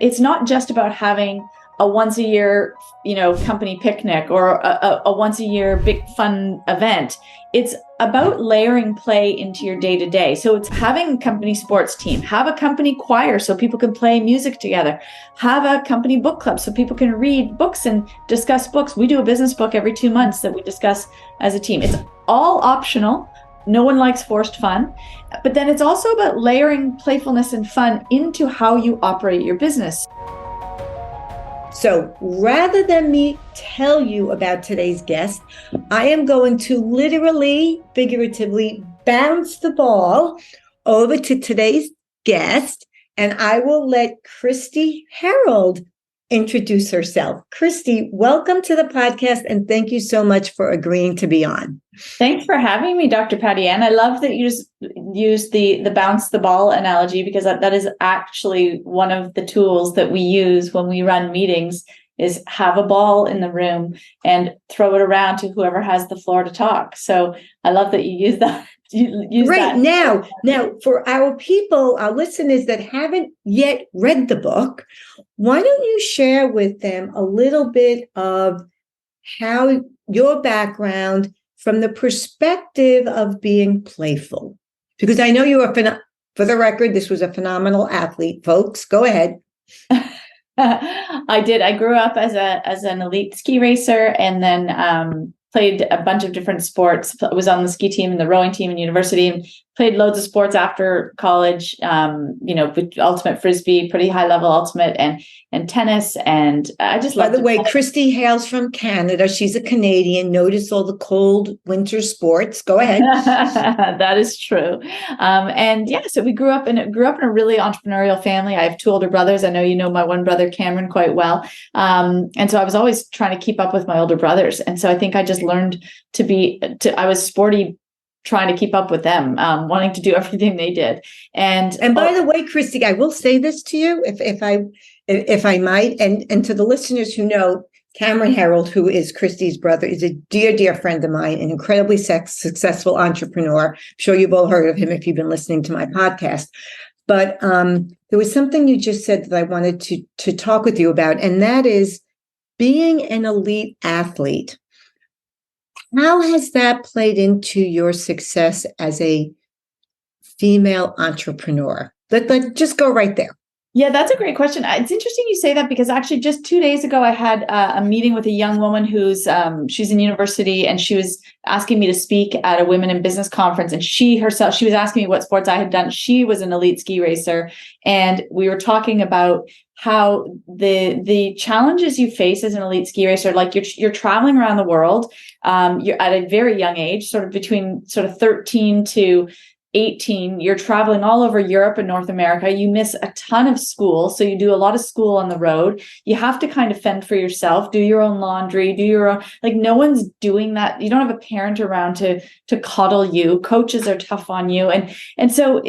It's not just about having a once a year, company picnic or a once a year big fun event. It's about layering play into your day to day. So it's having a company sports team, have a company choir so people can play music together, have a company book club so people can read books and discuss books. We do a business book every 2 months that we discuss as a team. It's all optional. No one likes forced fun. But then it's also about layering playfulness and fun into how you operate your business. So rather than me tell you about today's guest, I am going to literally, figuratively bounce the ball over to today's guest, and I will let Kristi Herold introduce herself. Kristi, welcome to the podcast, and thank you so much for agreeing to be on. Thanks for having me, Dr. Patty Ann. I love that you just use the bounce the ball analogy, because that is actually one of the tools that we use when we run meetings, is have a ball in the room and throw it around to whoever has the floor to talk. So I love that you use that. Right. Now, for our people, our listeners that haven't yet read the book, why don't you share with them a little bit of how your background from the perspective of being playful? Because I know you are, for the record, this was a phenomenal athlete, folks. Go ahead. I did. I grew up as an elite ski racer, and then played a bunch of different sports. I was on the ski team and the rowing team in university, and played loads of sports after college. Ultimate frisbee, pretty high level ultimate, and tennis. And I just love. By the way, Kristi hails from Canada. She's a Canadian. Notice all the cold winter sports. Go ahead. That is true. So we grew up in a really entrepreneurial family. I have 2 older brothers. I know you know my one brother, Cameron, quite well. And so I was always trying to keep up with my older brothers. And so I think I just learned I was sporty, trying to keep up with them, wanting to do everything they did. And by the way, Kristi, I will say this to you, if I might, and to the listeners who know, Cameron Herold, who is Kristi's brother, is a dear, dear friend of mine, an incredibly successful entrepreneur. I'm sure you've all heard of him if you've been listening to my podcast. But there was something you just said that I wanted to talk with you about, and that is being an elite athlete. How has that played into your success as a female entrepreneur? Let's just go right there. Yeah, that's a great question. It's interesting you say that, because actually just 2 days ago, I had a meeting with a young woman who's she's in university, and she was asking me to speak at a women in business conference. And she was asking me what sports I had done. She was an elite ski racer. And we were talking about how the challenges you face as an elite ski racer, like you're traveling around the world, you're at a very young age, sort of between 13 to 18, you're traveling all over Europe and North America. You miss a ton of school. So you do a lot of school on the road. You have to kind of fend for yourself, do your own laundry, do your own, like no one's doing that. You don't have a parent around to coddle you. Coaches are tough on you. And so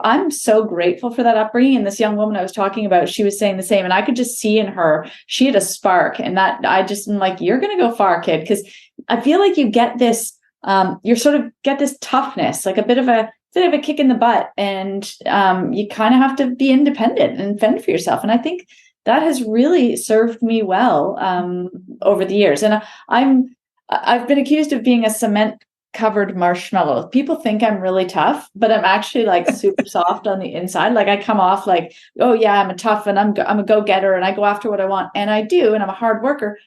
I'm so grateful for that upbringing. And this young woman I was talking about, she was saying the same. And I could just see in her, she had a spark, and that I just am like, you're going to go far, kid. Because I feel like you get this, you sort of get this toughness, like a bit of a kick in the butt, and you kind of have to be independent and fend for yourself. And I think that has really served me well over the years. And I've been accused of being a cement covered marshmallow. People think I'm really tough, but I'm actually like super soft on the inside. Like I come off like, oh yeah, I'm a tough, and I'm a go-getter, and I go after what I want, and I do, and I'm a hard worker.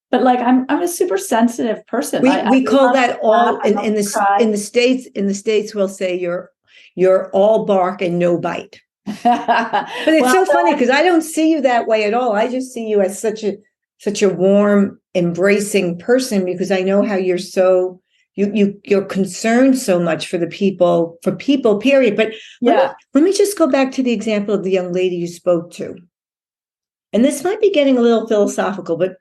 But like I'm a super sensitive person. We call that all in the States. In the States, we'll say you're all bark and no bite. But it's so funny, because I don't see you that way at all. I just see you as such a warm, embracing person, because I know how you're so you're concerned so much for people, period. But let me just go back to the example of the young lady you spoke to. And this might be getting a little philosophical, but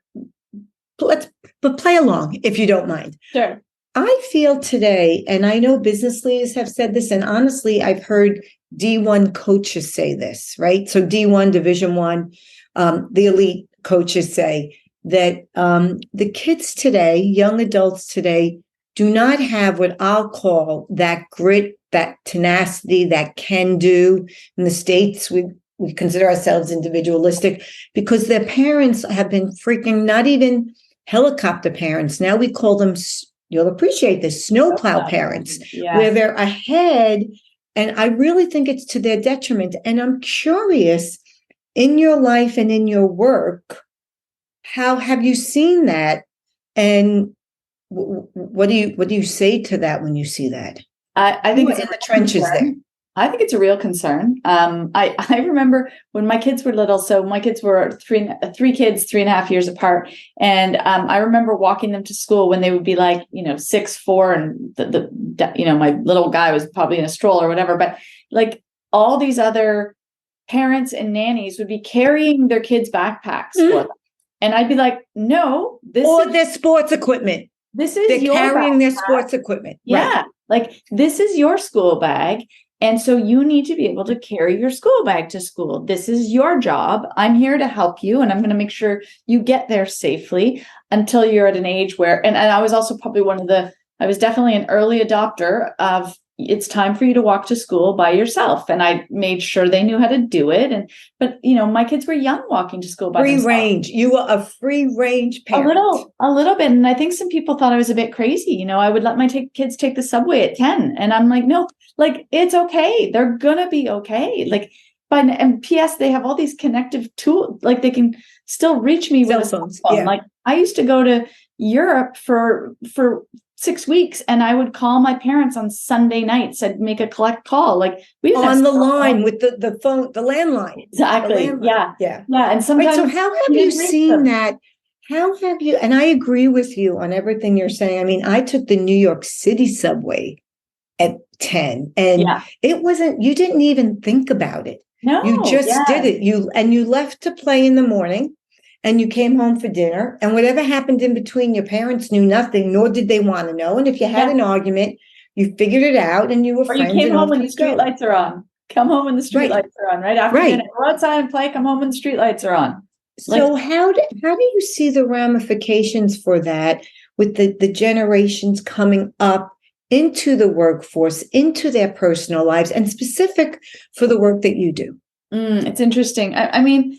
play along if you don't mind. Sure. I feel today, and I know business leaders have said this, and honestly, I've heard D1 coaches say this, right? So D1, Division 1, the elite coaches say that the kids today, young adults today, do not have what I'll call that grit, that tenacity, that can do. In the States, we consider ourselves individualistic because their parents have been freaking not even helicopter parents. Now we call them, you'll appreciate this, snowplow parents, where they're ahead. And I really think it's to their detriment. And I'm curious, in your life and in your work, how have you seen that? And what do you say to that when you see that? I think it's in the trenches there. I think it's a real concern. I remember when my kids were little. So my kids were three kids, 3.5 years apart. And I remember walking them to school when they would be like, 6, 4, and my little guy was probably in a stroller or whatever. But like all these other parents and nannies would be carrying their kids' backpacks for them. And I'd be like, no, their sports equipment. They're carrying their sports equipment. Yeah. Right. Like this is your school bag. And so you need to be able to carry your school bag to school. This is your job. I'm here to help you. And I'm going to make sure you get there safely until you're at an age where, and I was also probably I was definitely an early adopter of it's time for you to walk to school by yourself. And I made sure they knew how to do it. But my kids were young walking to school by themselves. Free range. You were a free range parent. A little bit. And I think some people thought I was a bit crazy. I would let my kids take the subway at 10. And I'm like, no, like, it's okay. They're going to be okay. Like, and P.S. they have all these connective tools. Like they can still reach me with a cell phone. Yeah. Like I used to go to Europe for 6 weeks, and I would call my parents on Sunday nights. I'd make a collect call, like we on the line with the phone, the landline. Exactly. Yeah. And sometimes. Right, so how have you seen that? How have you? And I agree with you on everything you're saying. I mean, I took the New York City subway at 10, and it wasn't. You didn't even think about it. No, you just did it. You left to play in the morning. And you came home for dinner, and whatever happened in between, your parents knew nothing, nor did they want to know. And if you had an argument, you figured it out, and you were friends. Or you came home when the street lights are on. Come home when the street lights are on, right? After dinner, go outside and play. Come home when the street lights are on. So how do you see the ramifications for that with the generations coming up into the workforce, into their personal lives, and specific for the work that you do? It's interesting. I mean,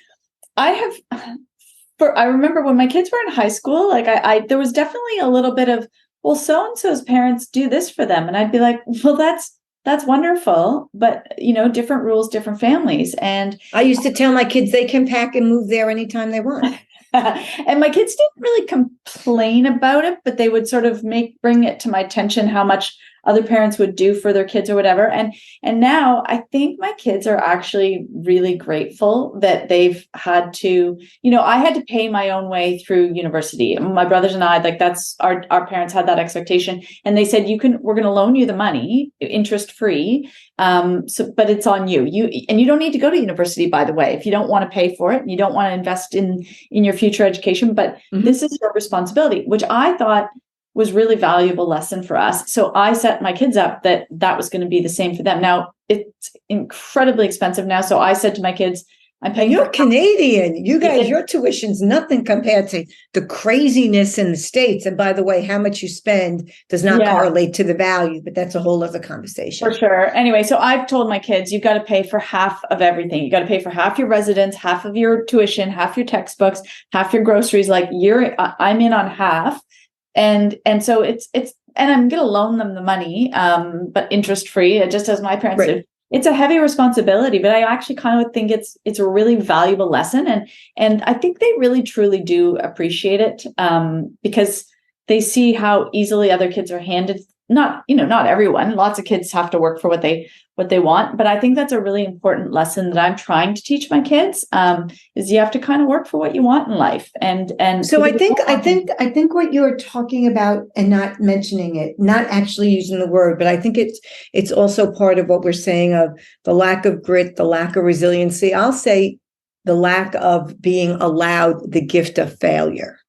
I remember when my kids were in high school, like there was definitely a little bit of, well, so-and-so's parents do this for them. And I'd be like, well, that's wonderful. But, different rules, different families. And I used to tell my kids they can pack and move there anytime they want. And my kids didn't really complain about it, but they would sort of bring it to my attention how much other parents would do for their kids or whatever. And now I think my kids are actually really grateful that they've had to, I had to pay my own way through university. My brothers and I, like that's our parents had that expectation. And they said, we're going to loan you the money, interest free. But it's on you. You don't need to go to university, by the way, if you don't want to pay for it and you don't want to invest in your future education, but this is your responsibility, which I thought was really valuable lesson for us. So I set my kids up that was going to be the same for them. Now it's incredibly expensive now. So I said to my kids, I'm paying. You're Canadian. You guys, your tuition's nothing compared to the craziness in the States. And by the way, how much you spend does not correlate to the value, but that's a whole other conversation. For sure. Anyway, so I've told my kids, you've got to pay for half of everything. You got to pay for half your residence, half of your tuition, half your textbooks, half your groceries. Like I'm in on half. And so it's, and I'm going to loan them the money, but interest free, just as my parents did. It's a heavy responsibility, but I actually kind of think it's a really valuable lesson. And I think they really, truly do appreciate it, because they see how easily other kids are handed. Not everyone, lots of kids have to work for what they want. But I think that's a really important lesson that I'm trying to teach my kids, is you have to kind of work for what you want in life. And so I think what you're talking about, and not mentioning it, not actually using the word, but I think it's also part of what we're saying of the lack of grit, the lack of resiliency. I'll say the lack of being allowed the gift of failure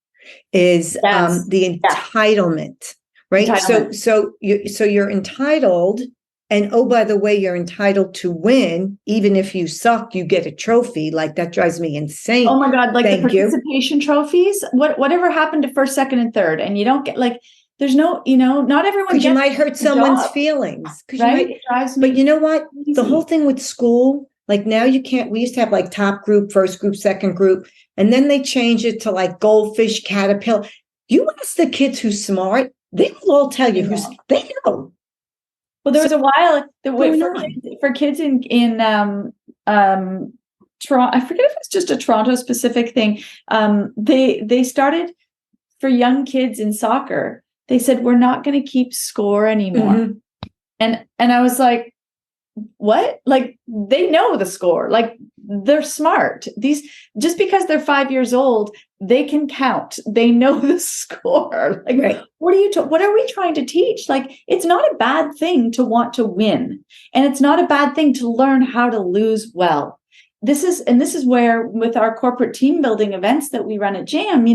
is the entitlement. Right. So you're entitled. And oh, by the way, you're entitled to win. Even if you suck, you get a trophy. Like that drives me insane. Oh my God. Like the participation trophies, whatever happened to first, second, and third. And you don't get there's no, not everyone gets. You might hurt someone's feelings. Right? But you know what? The whole thing with school, Like now you can't, we used to have like top group, first group, second group, and then they changed it to like goldfish, caterpillar. You ask the kids who's smart, they will all tell you they know. Well, there was a while for kids in Toronto. I forget if it's just a Toronto specific thing. They started for young kids in soccer. They said, we're not going to keep score anymore. Mm-hmm. And I was like, what? Like, they know the score. Like, they're smart. Just because they're 5 years old, they can count. They know the score. Like, right. What are we trying to teach? Like, it's not a bad thing to want to win. And it's not a bad thing to learn how to lose well. This is where, with our corporate team building events that we run at JAM,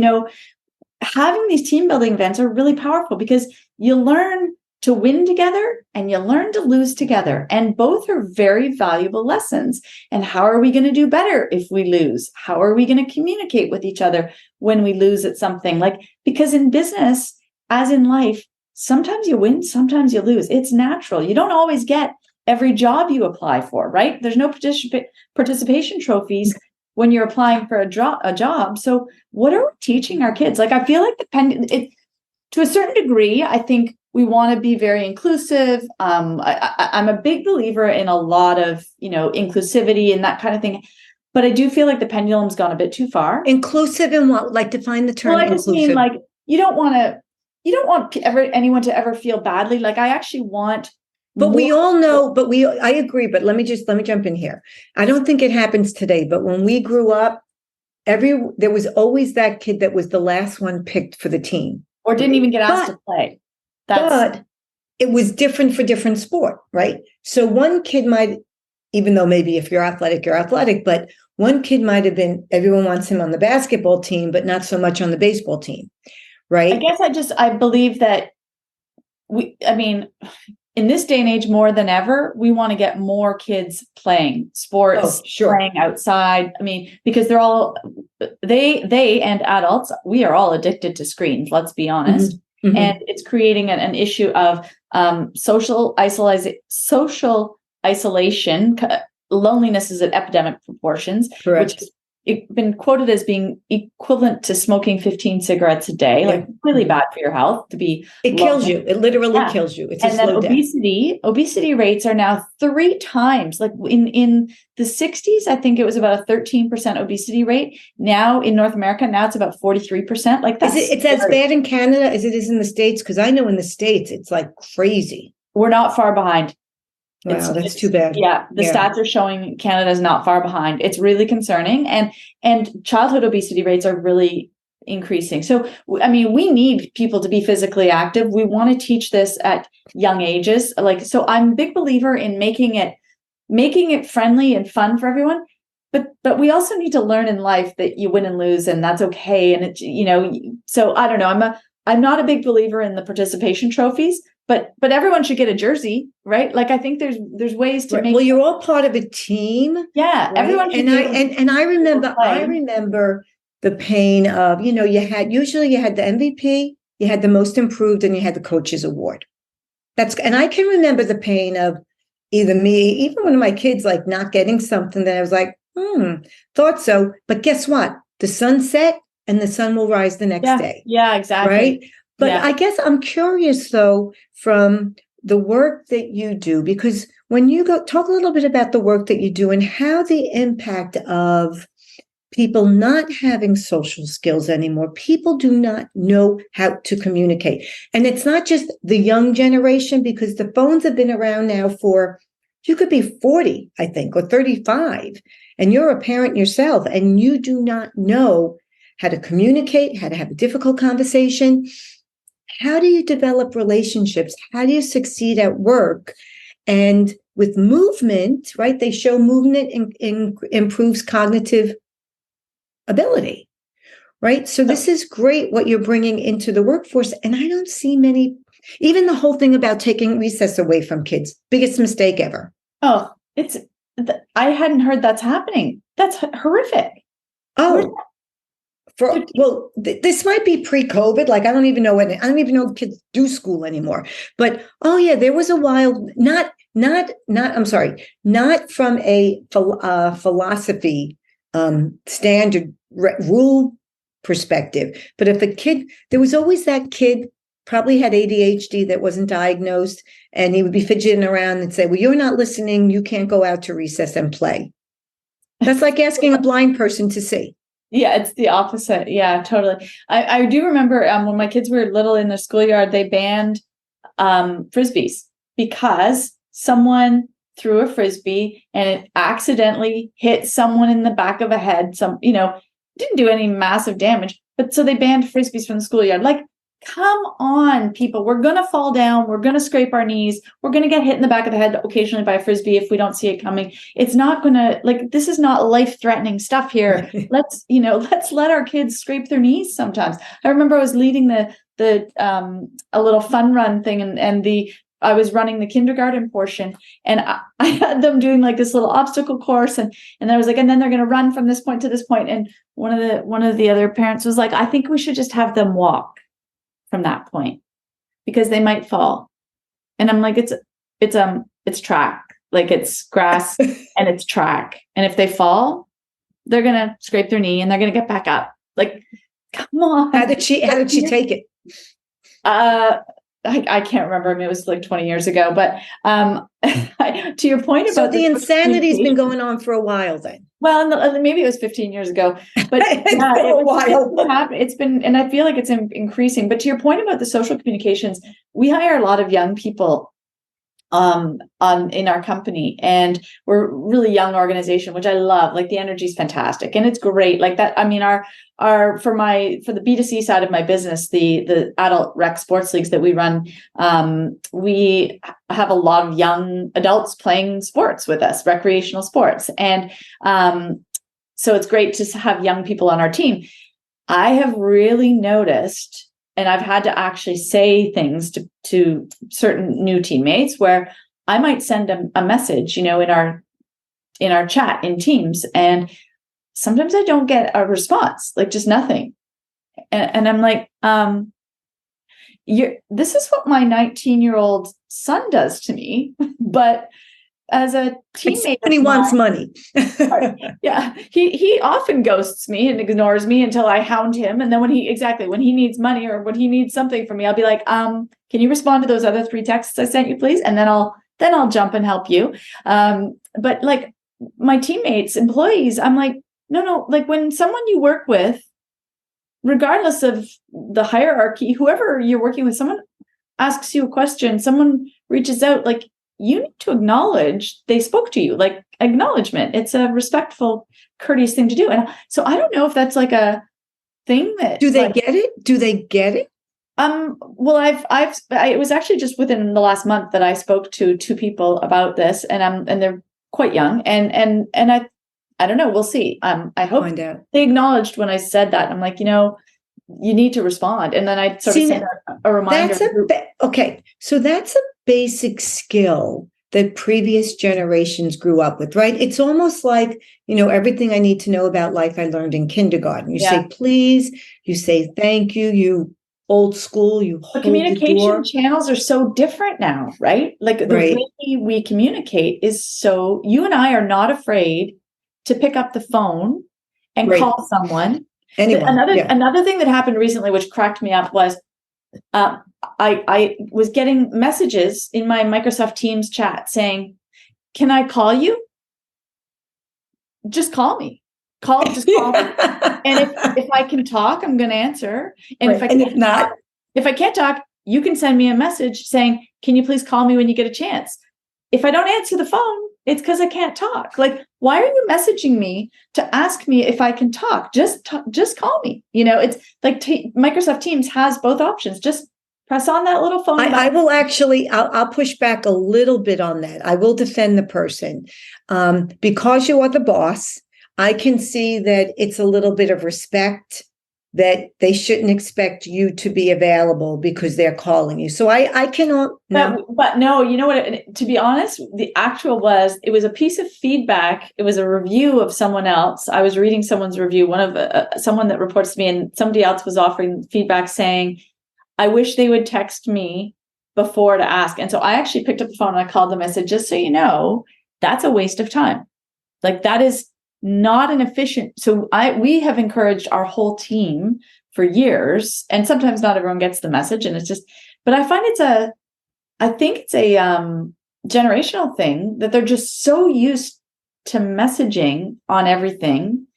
having these team building events are really powerful, because you learn to win together and you learn to lose together. And both are very valuable lessons. And how are we going to do better if we lose? How are we going to communicate with each other when we lose at something? Like, because in business, as in life, sometimes you win, sometimes you lose. It's natural. You don't always get every job you apply for, right? There's no participation trophies when you're applying for a job. So what are we teaching our kids? Like, I feel like to a certain degree, I think we want to be very inclusive. I'm a big believer in a lot of, inclusivity and that kind of thing. But I do feel like the pendulum's gone a bit too far. Inclusive in what? Like, define the term. Well, I inclusive. just mean, like, you don't want anyone to ever feel badly. Like, I actually want. But we all know, I agree. But let me jump in here. I don't think it happens today, but when we grew up, there was always that kid that was the last one picked for the team. Or didn't even get asked to play. But it was different for different sport, right? So one kid might, even though maybe if you're athletic, but one kid might have been, everyone wants him on the basketball team, but not so much on the baseball team, right? I guess I believe that in this day and age, more than ever, we want to get more kids playing sports, playing outside. I mean, because they're all, they and adults, we are all addicted to screens, let's be honest. Mm-hmm. Mm-hmm. And it's creating an issue of social isolation. Loneliness is at epidemic proportions, correct. Which has been quoted as being equivalent to smoking 15 cigarettes a day, like really bad for your health to be. It kills you. It literally kills you. It's and then obesity rates are now 3 times. Like in the 60s, I think it was about a 13% obesity rate. Now in North America, now it's about 43%. Like that's it's as bad in Canada as it is in the States, because I know in the States it's like crazy. We're not far behind. Wow, that's too bad. Yeah, the stats are showing Canada is not far behind. It's really concerning, and childhood obesity rates are really increasing. So, I mean, we need people to be physically active. We want to teach this at young ages. Like, so I'm a big believer in making it friendly and fun for everyone. But we also need to learn in life that you win and lose, and that's okay. And so I don't know. I'm not a big believer in the participation trophies. But everyone should get a jersey, right? Like, I think there's ways to make. Well, you're all part of a team. Yeah, right? Everyone should. And I remember the pain of, you had the MVP, you had the most improved, and you had the coach's award. And I can remember the pain of either me, even one of my kids, like not getting something that I was like, thought so. But guess what? The sun set and the sun will rise the next day. Yeah, exactly. Right. But I guess I'm curious, though, from the work that you do, because when you talk a little bit about the work that you do and how the impact of people not having social skills anymore, people do not know how to communicate. And it's not just the young generation, because the phones have been around now you could be 40, I think, or 35, and you're a parent yourself, and you do not know how to communicate, how to have a difficult conversation. How do you develop relationships? How do you succeed at work? And with movement, right? They show movement improves cognitive ability, right? So this is great what you're bringing into the workforce. And I don't see many, even the whole thing about taking recess away from kids, biggest mistake ever. Oh, I hadn't heard that's happening. That's horrific. Oh, This might be pre-COVID. Like, I don't even know if kids do school anymore. But oh yeah, there was a while. I'm sorry, not from a philosophy standard rule perspective. But if a kid, there was always that kid probably had ADHD that wasn't diagnosed, and he would be fidgeting around and say, "Well, you're not listening. You can't go out to recess and play." That's like asking a blind person to see. Yeah, it's the opposite. Yeah, totally. I do remember when my kids were little in the schoolyard, they banned frisbees because someone threw a frisbee and it accidentally hit someone in the back of a head. Didn't do any massive damage, but so they banned frisbees from the schoolyard. Like, come on, people. We're going to fall down. We're going to scrape our knees. We're going to get hit in the back of the head occasionally by a frisbee if we don't see it coming. It's not going to, this is not life-threatening stuff here. Let's let our kids scrape their knees sometimes. I remember I was leading a little fun run thing, and I was running the kindergarten portion, and I had them doing like this little obstacle course, and I was like, and then they're going to run from this point to this point. And one of the other parents was like, I think we should just have them walk from that point because they might fall. And I'm like, it's track, like it's grass and it's track. And if they fall, they're going to scrape their knee and they're going to get back up. Like, come on. How did she take it? I can't remember. I mean, it was like 20 years ago, but to your point about the insanity's been going on for a while then. Well, maybe it was 15 years ago, but it's been, and I feel like it's increasing. But to your point about the social communications, we hire a lot of young people in our company, and we're a really young organization, which I love. Like, the energy is fantastic and it's great. Like that. I mean, for the B2C side of my business, the adult rec sports leagues that we run, we have a lot of young adults playing sports with us, recreational sports. And so it's great to have young people on our team. I have really noticed, and I've had to actually say things to certain new teammates where I might send a message, in our chat in Teams, and sometimes I don't get a response, like just nothing. And I'm like, this is what my 19-year-old son does to me, but as a teammate, he wants money. Yeah, he often ghosts me and ignores me until I hound him. And then when he needs money or when he needs something from me, I'll be like, can you respond to those other 3 texts I sent you, please? And then I'll jump and help you. But like my teammates, employees, I'm like, no, like when someone you work with, regardless of the hierarchy, whoever you're working with, someone asks you a question, someone reaches out, like, you need to acknowledge they spoke to you, like acknowledgement. It's a respectful, courteous thing to do. And so I don't know if that's like a thing that do they get it? Do they get it? Well, it was actually just within the last month that I spoke to 2 people about this, and they're quite young, and I don't know. We'll see. I hope they acknowledged when I said that. I'm like, you need to respond. And then I sort of sent a reminder. So that's a basic skill that previous generations grew up with, right? It's almost like, everything I need to know about life I learned in kindergarten. You say, please, you say, thank you, you old school, you hold communication the door. Channels are so different now, right? Like the way we communicate is so, you and I are not afraid to pick up the phone and call someone. Another thing that happened recently, which cracked me up, was I was getting messages in my Microsoft Teams chat saying, "Can I call you? Just call me. Just call me. And if I can talk, I'm going to answer. And if I can't talk, you can send me a message saying, can you please call me when you get a chance? If I don't answer the phone, it's because I can't talk. Like, why are you messaging me to ask me if I can talk? Just call me. It's like Microsoft Teams has both options. Just press on that little phone. I will actually, I'll push back a little bit on that. I will defend the person. Because you are the boss, I can see that it's a little bit of respect that they shouldn't expect you to be available because they're calling you. So I cannot. No. But no, you know what? To be honest, it was a piece of feedback. It was a review of someone else. I was reading someone's review, someone that reports to me, and somebody else was offering feedback saying, I wish they would text me before to ask. And so I actually picked up the phone and I called them. I said, just so you know, that's a waste of time. Like, that is not an efficient. So we have encouraged our whole team for years, and sometimes not everyone gets the message, and it's just, but I find I think it's a generational thing that they're just so used to messaging on everything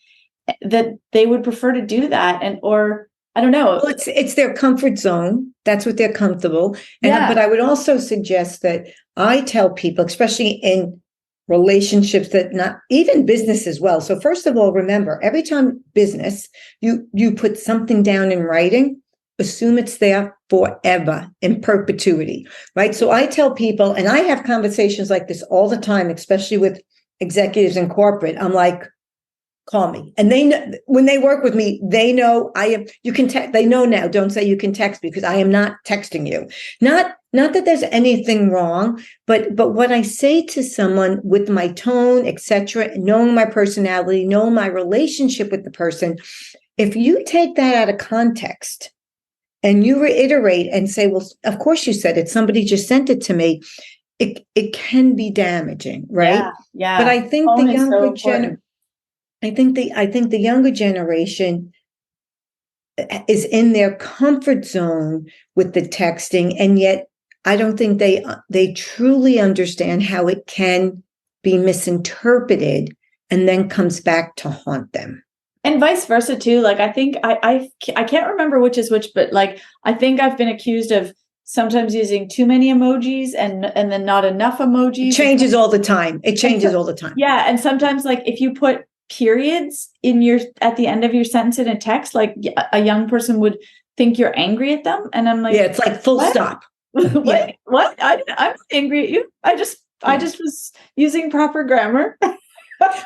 that they would prefer to do that. Or I don't know. Well, it's their comfort zone. That's what they're comfortable. But I would also suggest that I tell people, especially in relationships, that not even business as well. So first of all, remember, every time business, you put something down in writing, assume it's there forever, in perpetuity, right? So I tell people, and I have conversations like this all the time, especially with executives in corporate. I'm like, call me. And they know, when they work with me, they know you can text, they know now, don't say you can text, because I am not texting you. Not that there's anything wrong, but what I say to someone with my tone, etc., knowing my personality, knowing my relationship with the person, if you take that out of context and you reiterate and say, well, of course you said it, somebody just sent it to me, it can be damaging, right? Yeah. But I think the younger I think the younger generation is in their comfort zone with the texting, and yet I don't think they truly understand how it can be misinterpreted and then comes back to haunt them. And vice versa too. Like, I think I can't remember which is which, but like, I think I've been accused of sometimes using too many emojis and then not enough emojis. It changes all the time. All the time. Yeah. And sometimes, like, if you put periods at the end of your sentence in a text, like, a young person would think you're angry at them. And I'm like, yeah, it's like full stop. What? I'm not angry at you. I just was using proper grammar.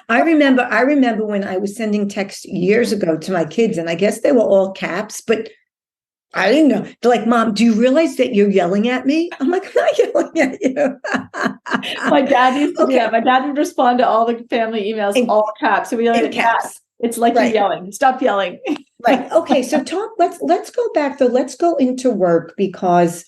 I remember when I was sending texts years ago to my kids, and I guess they were all caps, but I didn't know. They're like, Mom, do you realize that you're yelling at me? I'm like, I'm not yelling at you. My dad used to do that. My dad would respond to all the family emails in all caps. So we yelled at caps. It's like, right. You're yelling. Stop yelling. Right. Okay. So let's go back though. Let's go into work, because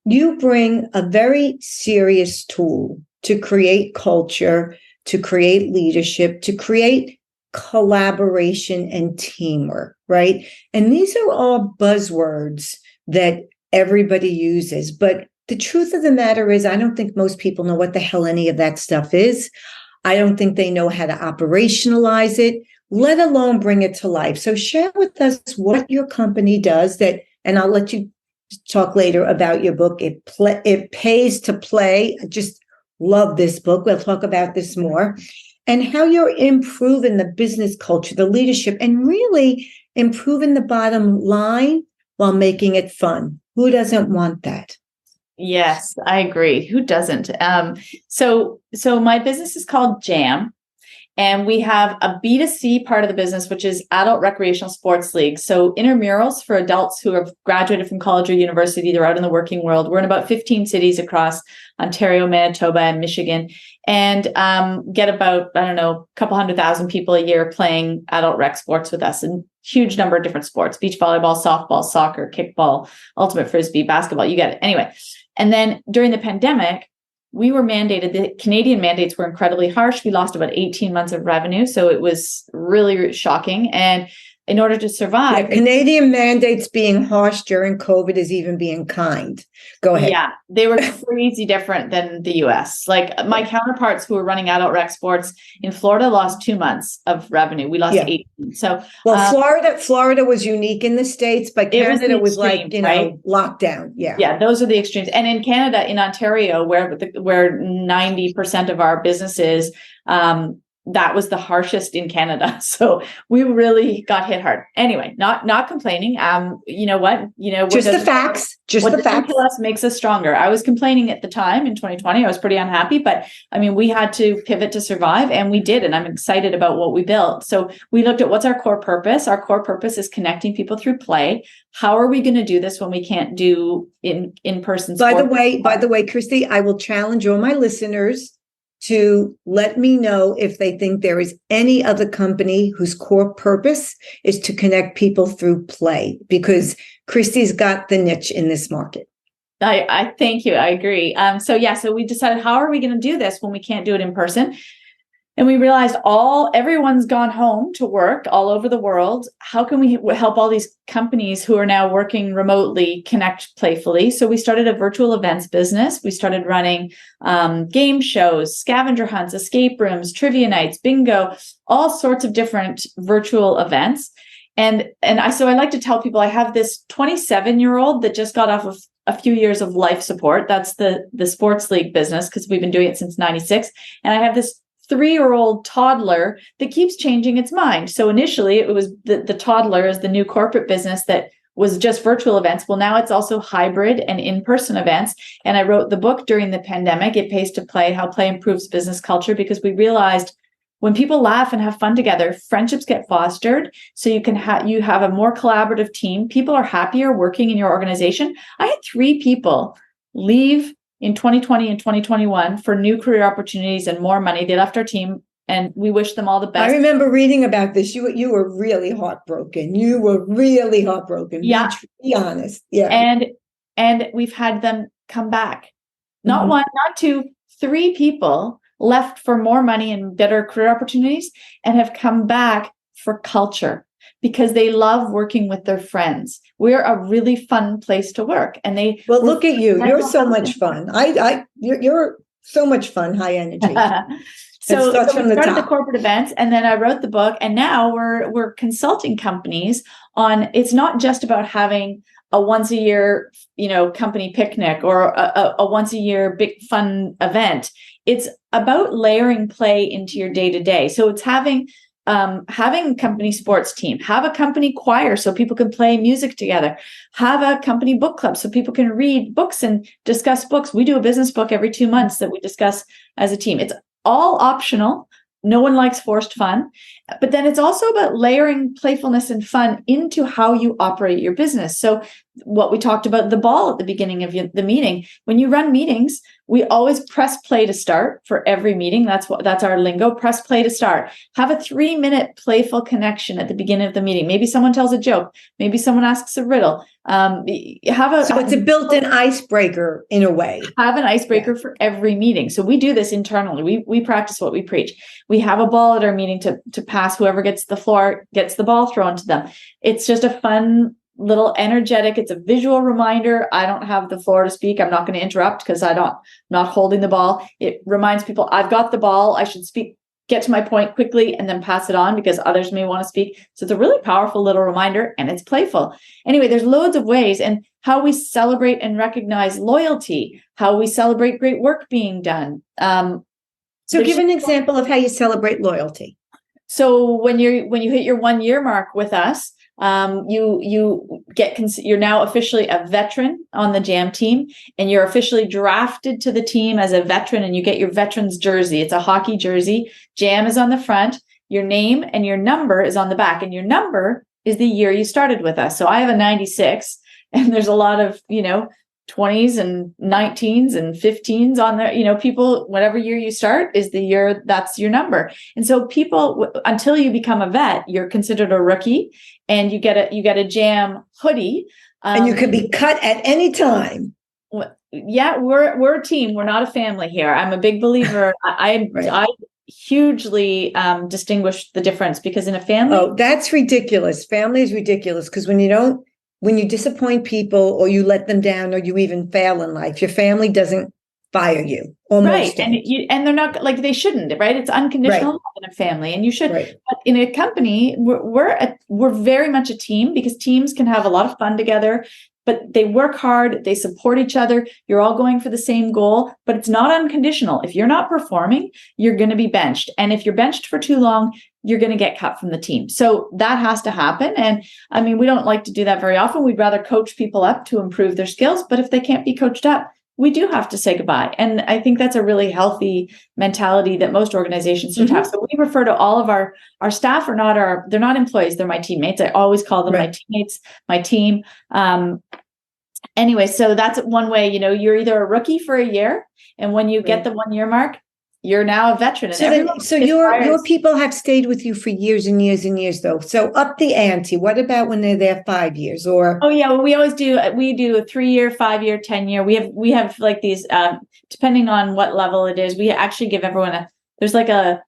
you bring a very serious tool to create culture, to create leadership, to create collaboration and teamwork, right? And these are all buzzwords that everybody uses. But the truth of the matter is, I don't think most people know what the hell any of that stuff is. I don't think they know how to operationalize it, let alone bring it to life. So share with us what your company does, and I'll let you talk later about your book. It pays to play. I just love this book. We'll talk about this more. And how you're improving the business culture, the leadership, and really improving the bottom line while making it fun. Who doesn't want that? Yes, I agree. Who doesn't? So my business is called JAM, and we have a B2C part of the business, which is adult recreational sports leagues. So intramurals for adults who have graduated from college or university, they're out in the working world. We're in about 15 cities across Ontario, Manitoba, and Michigan, and get about, I don't know, a couple 100,000 people a year playing adult rec sports with us, and huge number of different sports: beach volleyball, softball, soccer, kickball, ultimate frisbee, basketball, you get it. Anyway, and then during the pandemic, we were mandated, the Canadian mandates were incredibly harsh. We lost about 18 months of revenue. So it was really shocking. And in order to survive. Yeah, Canadian mandates being harsh during COVID is even being kind. Go ahead. Yeah, they were crazy different than the US. Like, my counterparts who were running adult rec sports in Florida lost 2 months of revenue. We lost 18. So, Florida was unique in the States, but Canada was like, right? Lockdown. Yeah. Yeah. Those are the extremes. And in Canada, in Ontario, where 90% of our business is, that was the harshest in Canada. So we really got hit hard. Anyway, not complaining. You know what? Just the facts. Just what the facts. Kill us makes us stronger. I was complaining at the time in 2020. I was pretty unhappy, but I mean, we had to pivot to survive, and we did. And I'm excited about what we built. So we looked at what's our core purpose. Our core purpose is connecting people through play. How are we going to do this when we can't do in-person sport? By the way, Kristi, I will challenge all my listeners to let me know if they think there is any other company whose core purpose is to connect people through play, because Kristi's got the niche in this market. I thank you. I agree. So we decided, how are we going to do this when we can't do it in person? And we realized everyone's gone home to work all over the world. How can we help all these companies who are now working remotely connect playfully? So we started a virtual events business. We started running game shows, scavenger hunts, escape rooms, trivia nights, bingo, all sorts of different virtual events. And I like to tell people, I have this 27-year-old that just got off of a few years of life support. That's the sports league business, because we've been doing it since 96. And I have this 3-year-old toddler that keeps changing its mind. So initially it was the toddler is the new corporate business that was just virtual events. Well, now it's also hybrid and in-person events. And I wrote the book during the pandemic, It Pays to Play, How Play Improves Business Culture, because we realized when people laugh and have fun together, friendships get fostered. So you have a more collaborative team. People are happier working in your organization. I had 3 people leave in 2020 and 2021 for new career opportunities and more money. They left our team, and we wish them all the best. I remember reading about this. You were really heartbroken. Yeah. Be honest. Yeah. And we've had them come back. Not one, not 2, 3 people left for more money and better career opportunities, and have come back for culture, because they love working with their friends. We're a really fun place to work. And look at you. You're so much fun. You're so much fun, high energy. So we started the corporate events, and then I wrote the book, and now we're consulting companies on, it's not just about having a once a year, company picnic or a once a year big fun event. It's about layering play into your day to day. So it's having a company sports team, have a company choir so people can play music together, have a company book club so people can read books and discuss books. We do a business book every 2 months that we discuss as a team. It's all optional. No one likes forced fun. But then it's also about layering playfulness and fun into how you operate your business. So what we talked about, the ball at the beginning of the meeting, when you run meetings, we always press play to start for every meeting. That's our lingo. Press play to start. Have a 3-minute playful connection at the beginning of the meeting. Maybe someone tells a joke. Maybe someone asks a riddle. So it's a built-in icebreaker in a way. Have an icebreaker for every meeting. So we do this internally. We practice what we preach. We have a ball at our meeting to pass. Whoever gets the floor gets the ball thrown to them. It's just a fun little energetic. It's a visual reminder. I don't have the floor to speak. I'm not going to interrupt because I'm not holding the ball. It reminds people I've got the ball. I should speak, get to my point quickly, and then pass it on because others may want to speak. So it's a really powerful little reminder, and it's playful. Anyway, there's loads of ways, and how we celebrate and recognize loyalty, how we celebrate great work being done. So give an example of how you celebrate loyalty. So when you hit your 1 year mark with us, you're now officially a veteran on the JAM team, and you're officially drafted to the team as a veteran, and you get your veteran's jersey. It's a hockey jersey. JAM is on the front. Your name and your number is on the back, and your number is the year you started with us. So I have a 96, and there's a lot of, 20s and 19s and 15s on there. People, whatever year you start is the year, that's your number. And so people, until you become a vet, you're considered a rookie, and you get a JAM hoodie. And you can be cut at any time. Yeah, we're a team. We're not a family here. I'm a big believer. I hugely distinguish the difference, because in a family. Oh, that's ridiculous. Family is ridiculous, because when you disappoint people, or you let them down, or you even fail in life, your family doesn't fire you. Almost right. And they're not, like, they shouldn't, right? It's unconditional love in a family, and you should. Right. But in a company, we're very much a team, because teams can have a lot of fun together. but they work hard, they support each other, you're all going for the same goal, but it's not unconditional. If you're not performing, you're going to be benched. And if you're benched for too long, you're going to get cut from the team. So that has to happen. And I mean, we don't like to do that very often. We'd rather coach people up to improve their skills, but if they can't be coached up, we do have to say goodbye. And I think that's a really healthy mentality that most organizations should have. So we refer to all of our staff they're not employees, they're my teammates. I always call them my teammates, my team. Anyway, so that's one way, you're either a rookie for a year, and when you get the 1 year mark, you're now a veteran. So your people have stayed with you for years and years and years, though. So up the ante. What about when they're there 5 years? Or well, we always do. We do a 3 year, 5 year, 10 year. We have like these. Depending on what level it is, we actually give everyone there's like a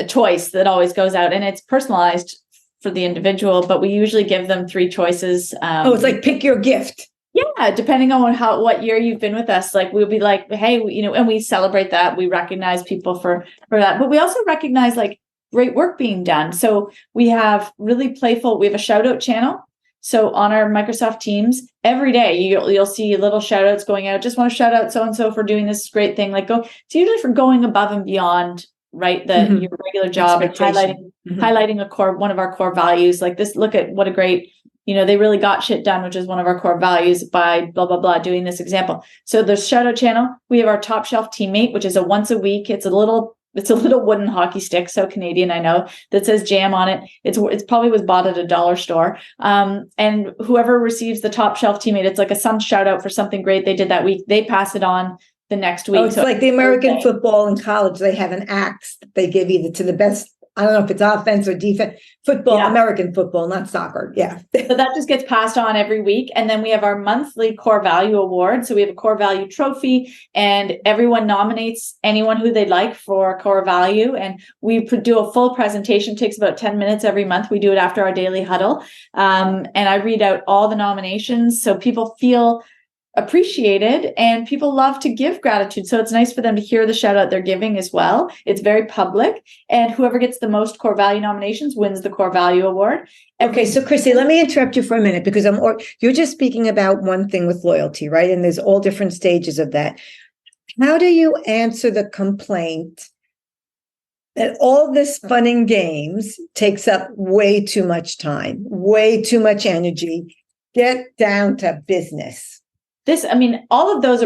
choice that always goes out, and it's personalized for the individual. But we usually give them 3 choices. It's like pick your gift. Yeah, depending on what year you've been with us, like we'll be like, hey, and we celebrate that. We recognize people for that, but we also recognize like great work being done. So we have really playful. We have a shout out channel. So on our Microsoft Teams, every day you'll see little shout outs going out. Just want to shout out so and so for doing this great thing. It's usually for going above and beyond, right? Your regular job, and highlighting one of our core values. Like this, look at what a great. They really got shit done, which is one of our core values by blah, blah, blah, doing this example. So there's shout out channel. We have our top shelf teammate, which is a once a week. It's a little wooden hockey stick. So Canadian, I know, that says jam on it. It's probably was bought at a dollar store. And whoever receives the top shelf teammate, it's like some shout out for something great they did that week. They pass it on the next week. It's like the American football in college. They have an axe that they give either to the best. I don't know if it's offense or defense, football, American football, not soccer. Yeah. So that just gets passed on every week. And then we have our monthly core value award. So we have a core value trophy, and everyone nominates anyone who they'd like for core value. And we do a full presentation. It takes about 10 minutes every month. We do it after our daily huddle. And I read out all the nominations so people feel appreciated, and people love to give gratitude. So it's nice for them to hear the shout out they're giving as well. It's very public, and whoever gets the most core value nominations wins the core value award. Okay. So Kristi, let me interrupt you for a minute, because you're just speaking about one thing with loyalty, right? And there's all different stages of that. How do you answer the complaint that all this fun and games takes up way too much time, way too much energy? Get down to business. All of those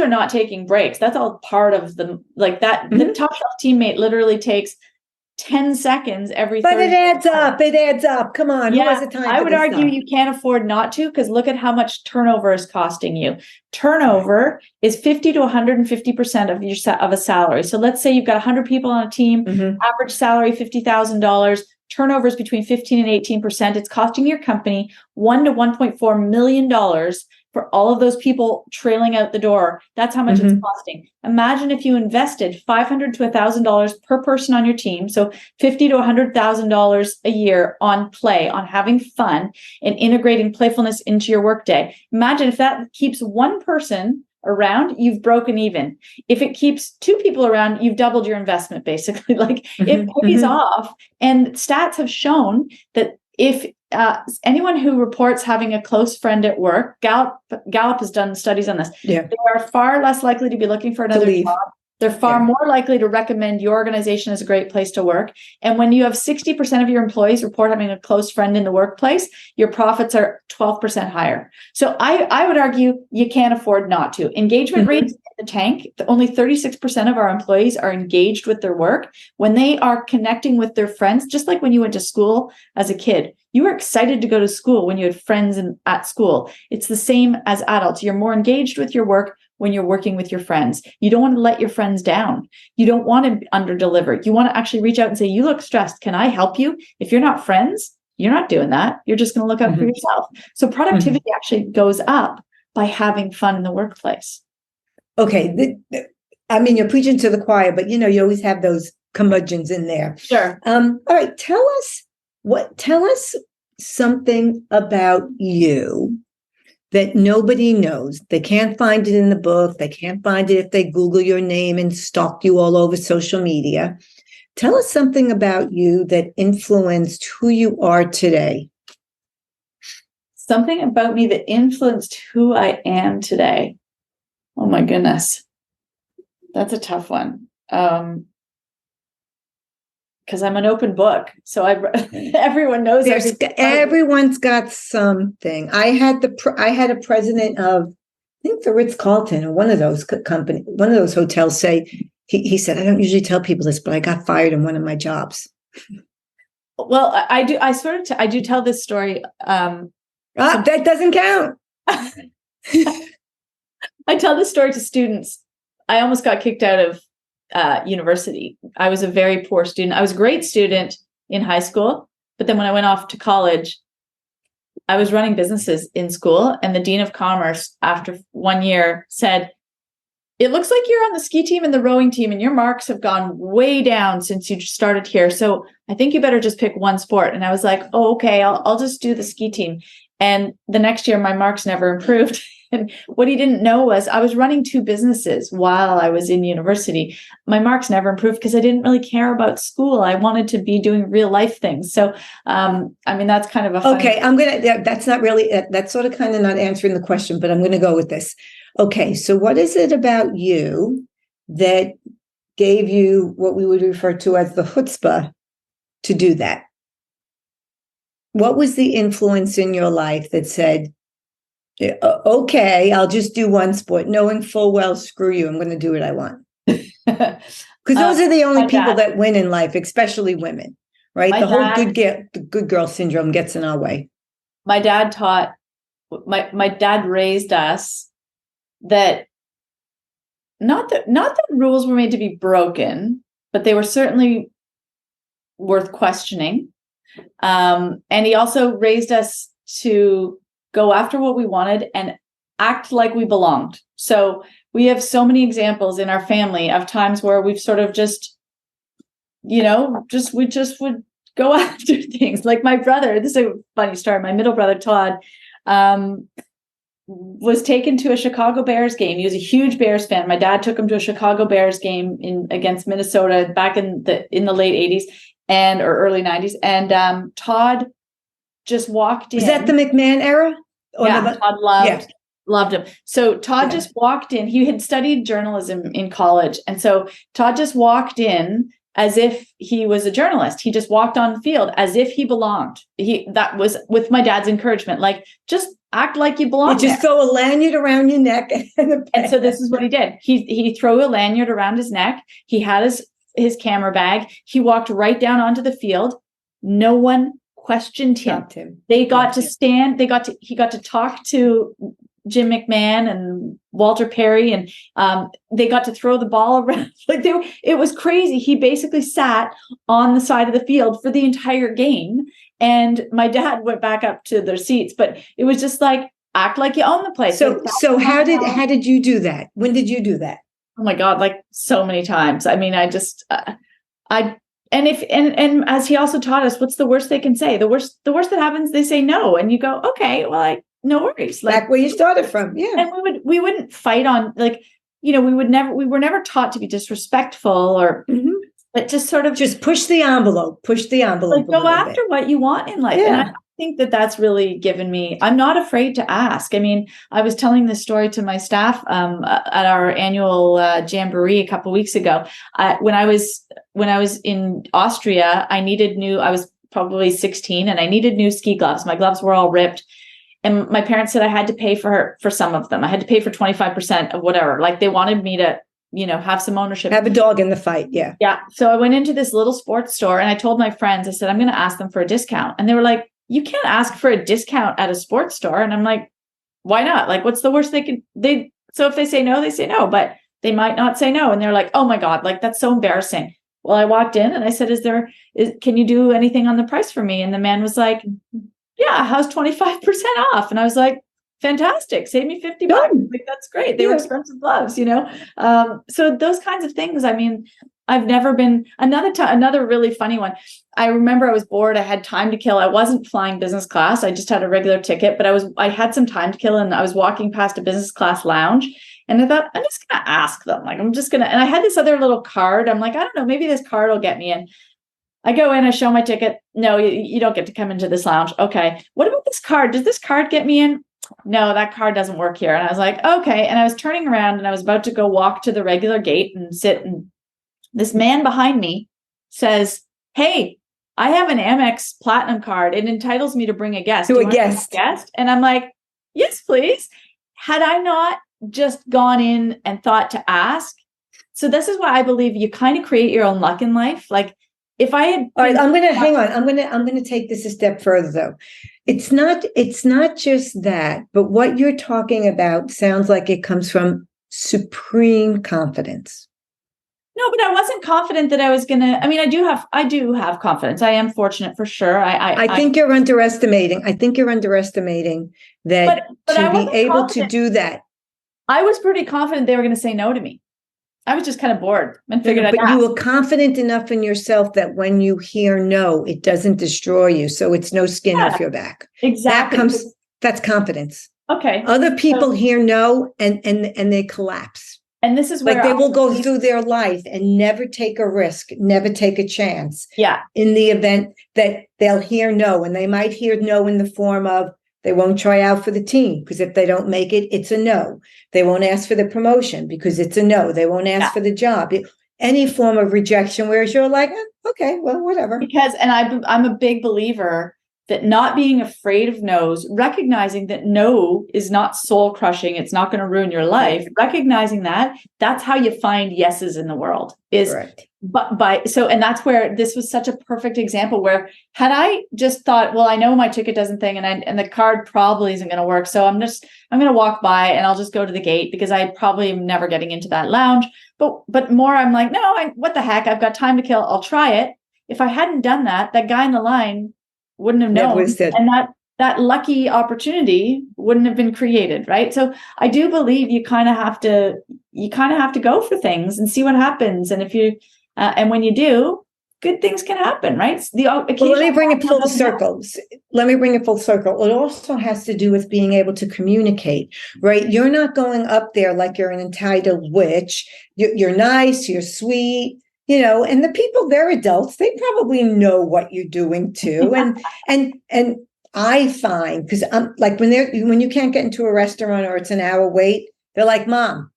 are not taking breaks. That's all part of the that. The top shelf teammate literally takes 10 seconds every. But it adds up. It adds up. Come on. Yeah, who has the time? I would argue you can't afford not to, because look at how much turnover is costing you. Turnover is 50 to 150% of a salary. So let's say you've got 100 people on a team. Average salary $50,000. Turnover is between 15 and 18%. It's costing your company $1 to $1.4 million for all of those people trailing out the door. That's how much it's costing. Imagine if you invested $500 to $1,000 per person on your team. So $50 to $100,000 a year on play, on having fun, and integrating playfulness into your workday. Imagine if that keeps one person around, you've broken even. If it keeps 2 people around, you've doubled your investment, basically. It pays off. And stats have shown that if anyone who reports having a close friend at work, Gallup has done studies on this. Yeah. They are far less likely to be looking for another job. They're far more likely to recommend your organization as a great place to work. And when you have 60% of your employees report having a close friend in the workplace, your profits are 12% higher. So I would argue you can't afford not to. Engagement rates in the tank. Only 36% of our employees are engaged with their work. When they are connecting with their friends, just like when you went to school as a kid, you were excited to go to school when you had friends at school. It's the same as adults. You're more engaged with your work when you're working with your friends. You don't want to let your friends down. You don't want to underdeliver. You want to actually reach out and say, you look stressed. Can I help you? If you're not friends, you're not doing that. You're just going to look out for yourself. So productivity actually goes up by having fun in the workplace. Okay. You're preaching to the choir, but you always have those curmudgeons in there. Sure. All right. Tell us something about you that nobody knows. They can't find it in the book. They can't find it if they Google your name and stalk you all over social media. Tell us something about you that influenced who you are today. Something about me that influenced who I am today. Oh my goodness. That's a tough one. Because I'm an open book. So everyone knows everyone's got something. I had a president of, I think the Ritz-Carlton or one of those hotels say, he said, I don't usually tell people this, but I got fired in one of my jobs. Well, I do tell this story. That doesn't count. I tell this story to students. I almost got kicked out of university. I was a very poor student. I was a great student in high school, but then when I went off to college, I was running businesses in school, and the dean of commerce, after 1 year, said, "It looks like you're on the ski team and the rowing team, and your marks have gone way down since you started here. So I think you better just pick one sport." And I was like, "Oh, okay, I'll just do the ski team." And the next year, my marks never improved. And what he didn't know was I was running 2 businesses while I was in university. My marks never improved because I didn't really care about school. I wanted to be doing real life things. So, I mean, that's kind of a funny. Okay. That's not really, that's sort of kind of not answering the question, but I'm going to go with this. Okay. So what is it about you that gave you what we would refer to as the chutzpah to do that? What was the influence in your life that said, okay, I'll just do one sport, knowing full well, screw you, I'm going to do what I want? Because those are the only people that win in life, especially women, right? The whole good girl syndrome gets in our way. My dad my dad raised us that not that rules were made to be broken, but they were certainly worth questioning. And he also raised us to go after what we wanted and act like we belonged. So we have so many examples in our family of times where we've sort of just, we just would go after things. Like my brother, this is a funny story. My middle brother, Todd, was taken to a Chicago Bears game. He was a huge Bears fan. My dad took him to a Chicago Bears game against Minnesota back in the late 80s or early 90s. And Todd just walked in. Was that the McMahon era? Yeah, Todd loved him. So Todd just walked in. He had studied journalism in college. And so Todd just walked in as if he was a journalist. He just walked on the field as if he belonged. That was with my dad's encouragement, like, just act like you belong. You just throw a lanyard around your neck. And so this is what he did. He threw a lanyard around his neck. He had his camera bag. He walked right down onto the field. No one questioned him. He got to talk to Jim McMahon and Walter Perry, and they got to throw the ball around. It was crazy. He basically sat on the side of the field for the entire game, and my dad went back up to their seats. But it was just like, act like you own the place. So how did you do that? When did you do that? Oh my God, like so many times. I mean, And as he also taught us, what's the worst they can say? The worst that happens, they say no, and you go, okay, well, no worries. Back where you started from, yeah. And we wouldn't fight on, we were never taught to be disrespectful or, but just sort of just push the envelope. Like, go after what you want in life. Yeah. And I think that's really given me. I'm not afraid to ask. I mean, I was telling this story to my staff at our annual jamboree a couple of weeks ago. When I was in Austria, I was probably 16, and I needed new ski gloves. My gloves were all ripped. And my parents said I had to pay for some of them. I had to pay for 25% of whatever. Like, they wanted me to, have some ownership. Have a dog in the fight. Yeah. Yeah. So I went into this little sports store, and I told my friends, I said, I'm going to ask them for a discount. And they were like, you can't ask for a discount at a sports store. And I'm like, why not? Like, what's the worst so if they say no, they say no, but they might not say no. And they're like, oh my God, like, that's so embarrassing. Well, I walked in and I said, can you do anything on the price for me? And the man was like, yeah, how's 25% off? And I was like, fantastic. Save me $50. Like, that's great. They were expensive gloves, So those kinds of things. I mean, I've never been another really funny one. I remember I was bored. I had time to kill. I wasn't flying business class. I just had a regular ticket, but I had some time to kill, and I was walking past a business class lounge, and I thought, I'm just going to ask them. Like, and I had this other little card. I'm like, I don't know, maybe this card will get me in. I go in, I show my ticket. No, you don't get to come into this lounge. Okay. What about this card? Does this card get me in? No, that card doesn't work here. And I was like, okay. And I was turning around and I was about to go walk to the regular gate and sit. And this man behind me says, hey, I have an Amex Platinum card. It entitles me to bring a guest. To a guest. And I'm like, yes, please. Had I not just gone in and thought to ask. So this is why I believe you kind of create your own luck in life. Like if I had, all right, I'm going to hang on. I'm going to take this a step further though. It's not just that, but what you're talking about sounds like it comes from supreme confidence. No, but I wasn't confident that I was going to, I mean, I do have confidence. I am fortunate for sure. I think you're underestimating. I think you're underestimating that but to be able to do that. I was pretty confident they were going to say no to me. I was just kind of bored and figured But you were confident enough in yourself that when you hear no, it doesn't destroy you. So it's no skin off your back. Exactly. That's confidence. Okay. Other people hear no and they collapse. And this is where they will go through their life and never take a risk, never take a chance. Yeah. In the event that they'll hear no, and they might hear no in the form of they won't try out for the team because if they don't make it, it's a no. They won't ask for the promotion because it's a no. They won't ask for the job. Any form of rejection, whereas you're like, okay, well, whatever. And I'm a big believer that not being afraid of no's, recognizing that no is not soul crushing, it's not going to ruin your life. Recognizing that's how you find yeses in the world is. Correct. And that's where this was such a perfect example where had I just thought, well, I know my ticket doesn't thing and the card probably isn't going to work. So I'm going to walk by and I'll just go to the gate because I probably am never getting into that lounge. But more, I'm like, no, what the heck? I've got time to kill. I'll try it. If I hadn't done that guy in the line wouldn't have known. And that lucky opportunity wouldn't have been created. Right. So I do believe you kind of have to go for things and see what happens. And if you, and when you do, good things can happen, right? Let me bring it full circle. It also has to do with being able to communicate, right? You're not going up there like you're an entitled witch. You're nice, you're sweet, and the people, they're adults. They probably know what you're doing too. And I find, because I'm like, when you can't get into a restaurant or it's an hour wait, they're like, Mom,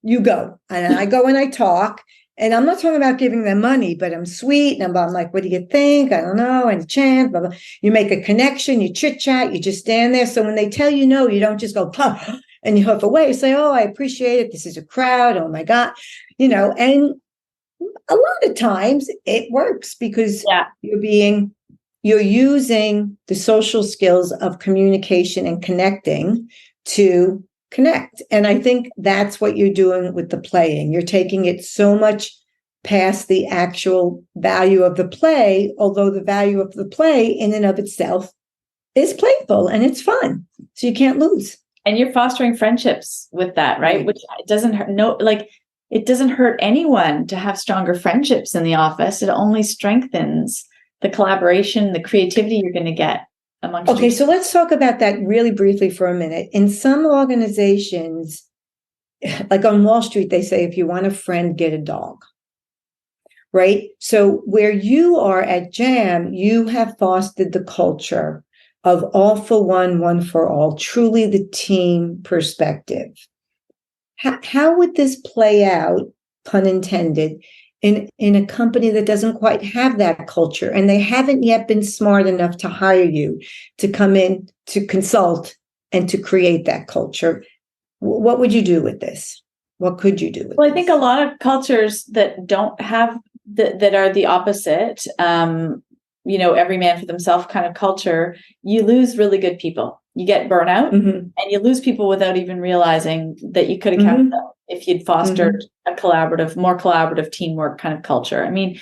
you go. And I go and I talk. And I'm not talking about giving them money, but I'm sweet. And I'm like, what do you think? I don't know. And chant, blah, blah. You make a connection, you chit chat, you just stand there. So when they tell you no, you don't just go, pah, and you hoof away. You say, oh, I appreciate it. This is a crowd. Oh my God. And a lot of times it works because you're using the social skills of communication and connecting to connect. And I think that's what you're doing with the playing. You're taking it so much past the actual value of the play, although the value of the play in and of itself is playful and it's fun. So you can't lose. And you're fostering friendships with that, right? Which doesn't hurt. It doesn't hurt anyone to have stronger friendships in the office. It only strengthens the collaboration, the creativity you're going to get amongst. Okay, so let's talk about that really briefly for a minute. In some organizations, like on Wall Street, they say, if you want a friend, get a dog. Right? So where you are at JAM, you have fostered the culture of all for one, one for all, truly the team perspective. How would this play out, pun intended, in a company that doesn't quite have that culture and they haven't yet been smart enough to hire you to come in to consult and to create that culture? What would you do with this? What could you do with this? I think a lot of cultures that don't have that are the opposite, every man for themselves kind of culture, you lose really good people. You get burnout and you lose people without even realizing that you could have kept them if you'd fostered a more collaborative teamwork kind of culture. I mean,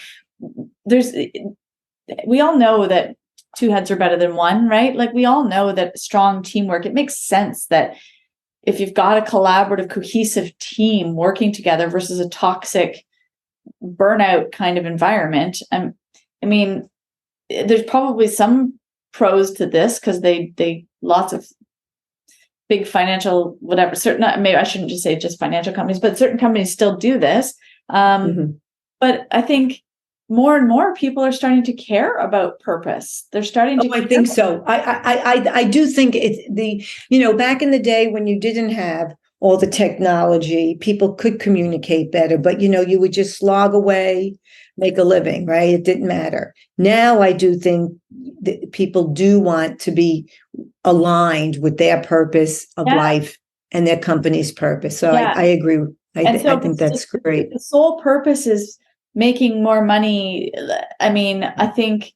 we all know that two heads are better than one, right? Like we all know that strong teamwork, it makes sense that if you've got a collaborative, cohesive team working together versus a toxic burnout kind of environment. I mean, there's probably some pros to this because they lots of big financial whatever maybe I shouldn't just say just financial companies, but certain companies still do this. But I think more and more people are starting to care about purpose. They're starting to. I think so. I do think it's back in the day when you didn't have all the technology, people could communicate better, but you would just slog away, make a living, right? It didn't matter. Now I do think that people do want to be aligned with their purpose of life and their company's purpose. So I agree. I think that's great. The sole purpose is making more money. I mean, I think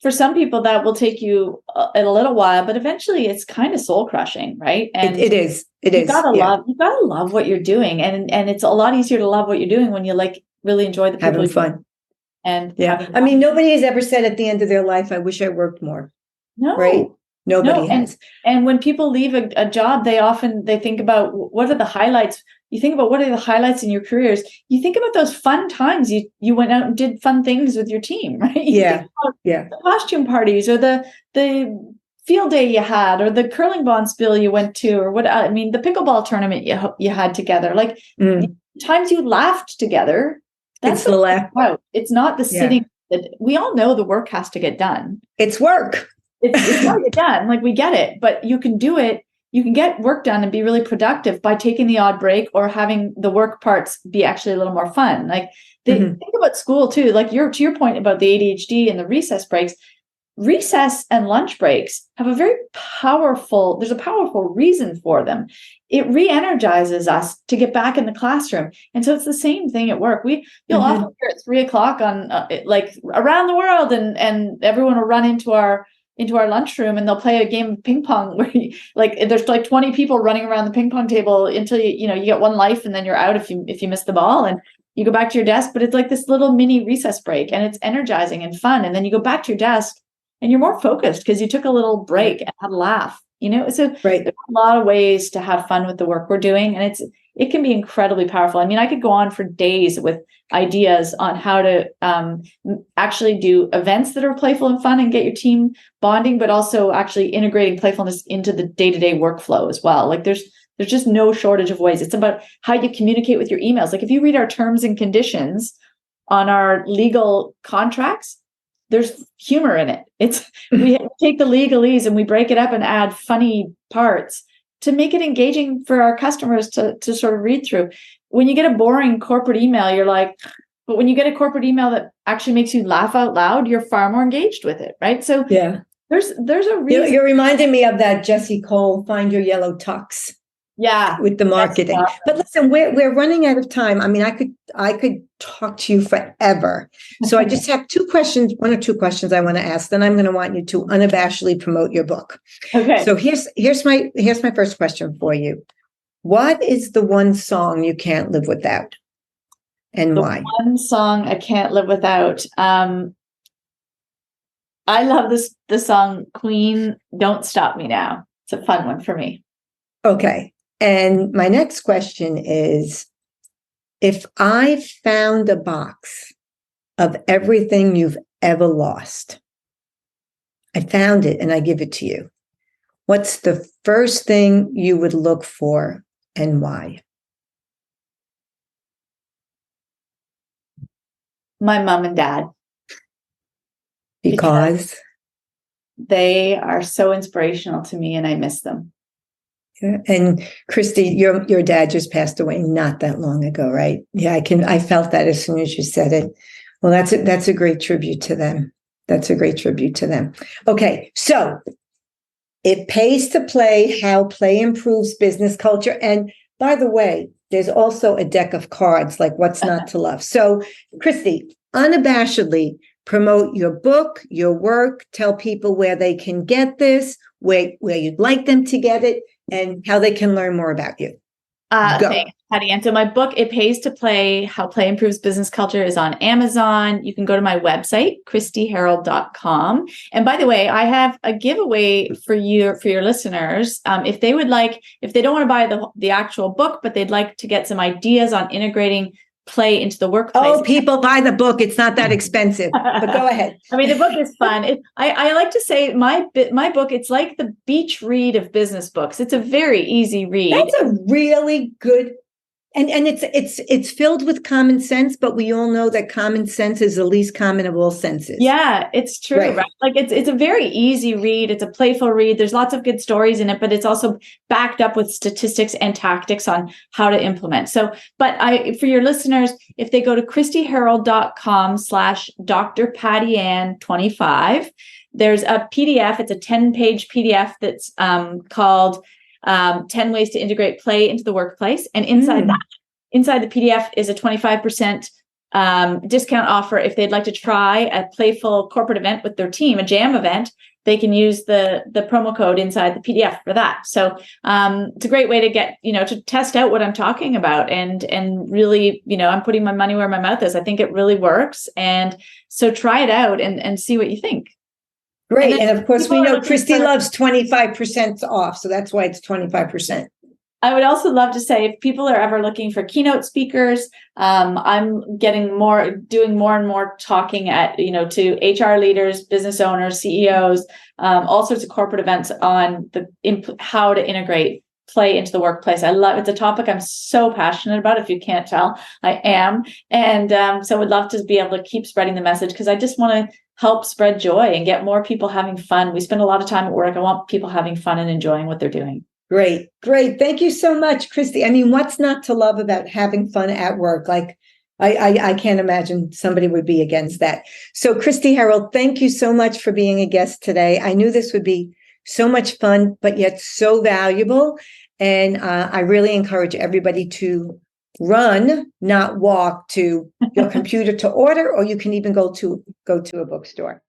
for some people that will take you a little while, but eventually it's kind of soul crushing, right? And it is. You gotta love what you're doing, and it's a lot easier to love what you're doing when you really enjoy the people having fun. And I mean, nobody has ever said at the end of their life, "I wish I worked more." No, right? Nobody has. And when people leave a job, they think about what are the highlights. You think about what are the highlights in your careers. You think about those fun times you went out and did fun things with your team, right? The costume parties, or the field day you had, or the curling bond spill you went to, or the pickleball tournament you had together. Like the times you laughed together. That's the laugh. It's not the sitting. We all know the work has to get done. It's work. It's got to get done. Like, we get it, but you can do it. You can get work done and be really productive by taking the odd break or having the work parts be actually a little more fun. Like, think about school too. Like, to your point about the ADHD and the recess breaks. Recess and lunch breaks have there's a powerful reason for them. It re-energizes us to get back in the classroom. And so it's the same thing at work. You'll often hear at 3:00 on like around the world, and everyone will run into our lunchroom and they'll play a game of ping pong where there's like 20 people running around the ping pong table until you get one life, and then you're out if you miss the ball, and you go back to your desk. But it's like this little mini recess break, and it's energizing and fun. And then you go back to your desk and you're more focused because you took a little break and had a laugh, So there's a lot of ways to have fun with the work we're doing. And it can be incredibly powerful. I mean, I could go on for days with ideas on how to actually do events that are playful and fun and get your team bonding, but also actually integrating playfulness into the day-to-day workflow as well. Like, there's just no shortage of ways. It's about how you communicate with your emails. Like, if you read our terms and conditions on our legal contracts, there's humor in it. We take the legalese and we break it up and add funny parts to make it engaging for our customers to sort of read through. When you get a boring corporate email, you're like, but when you get a corporate email that actually makes you laugh out loud, you're far more engaged with it, right? So there's a reason. You're reminding me of that Jesse Cole, Find Your Yellow Tux. With the marketing. Awesome. But listen, we're running out of time. I mean, I could talk to you forever. So I just have one or two questions I want to ask. Then I'm going to want you to unabashedly promote your book. Okay. So here's my first question for you. What is the one song you can't live without, and why? One song I can't live without. I love the song Queen, Don't Stop Me Now. It's a fun one for me. Okay. And my next question is, if I found a box of everything you've ever lost, I found it and I give it to you, what's the first thing you would look for and why? My mom and dad. Because they are so inspirational to me and I miss them. And Kristi, your dad just passed away not that long ago, right? Yeah, I felt that as soon as you said it. Well, that's a great tribute to them. That's a great tribute to them. Okay, so it pays to play, how play improves business culture. And by the way, there's also a deck of cards, like what's not to love. So Kristi, unabashedly promote your book, your work, tell people where they can get this, where you'd like them to get it, and how they can learn more about you. Thanks, Patty. And so my book, It Pays to Play, How Play Improves Business Culture, is on Amazon. You can go to my website, kristiherold.com. And by the way, I have a giveaway for your listeners. If they don't want to buy the actual book, but they'd like to get some ideas on integrating play into the workplace. Oh, people buy the book. It's not that expensive, but go ahead. I mean, the book is fun. I like to say my book, it's like the beach read of business books. It's a very easy read. That's a really good And it's filled with common sense, but we all know that common sense is the least common of all senses. Yeah, it's true, right? Like it's a very easy read. It's a playful read. There's lots of good stories in it, but it's also backed up with statistics and tactics on how to implement. So, for your listeners, if they go to kristiherold.com/Dr. Patty Ann 25, there's a PDF. It's a 10-page PDF that's called 10 Ways to Integrate Play into the Workplace. And inside the PDF is a 25% discount offer. If they'd like to try a playful corporate event with their team, a jam event, they can use the promo code inside the PDF for that. So it's a great way to get, to test out what I'm talking about and really, I'm putting my money where my mouth is. I think it really works. And so try it out and see what you think. Great. And of course, we know Kristi loves 25% off. So that's why it's 25%. I would also love to say, if people are ever looking for keynote speakers, I'm doing more and more talking to HR leaders, business owners, CEOs, all sorts of corporate events on how to integrate play into the workplace. It's a topic I'm so passionate about. If you can't tell, I am. And so I would love to be able to keep spreading the message, because I just want to help spread joy and get more people having fun. We spend a lot of time at work. I want people having fun and enjoying what they're doing. Great. Thank you so much, Kristi. I mean, what's not to love about having fun at work? Like, I can't imagine somebody would be against that. So, Kristi Herold, thank you so much for being a guest today. I knew this would be so much fun, but yet so valuable. And I really encourage everybody to run, not walk, to your computer to order, or you can even go to a bookstore.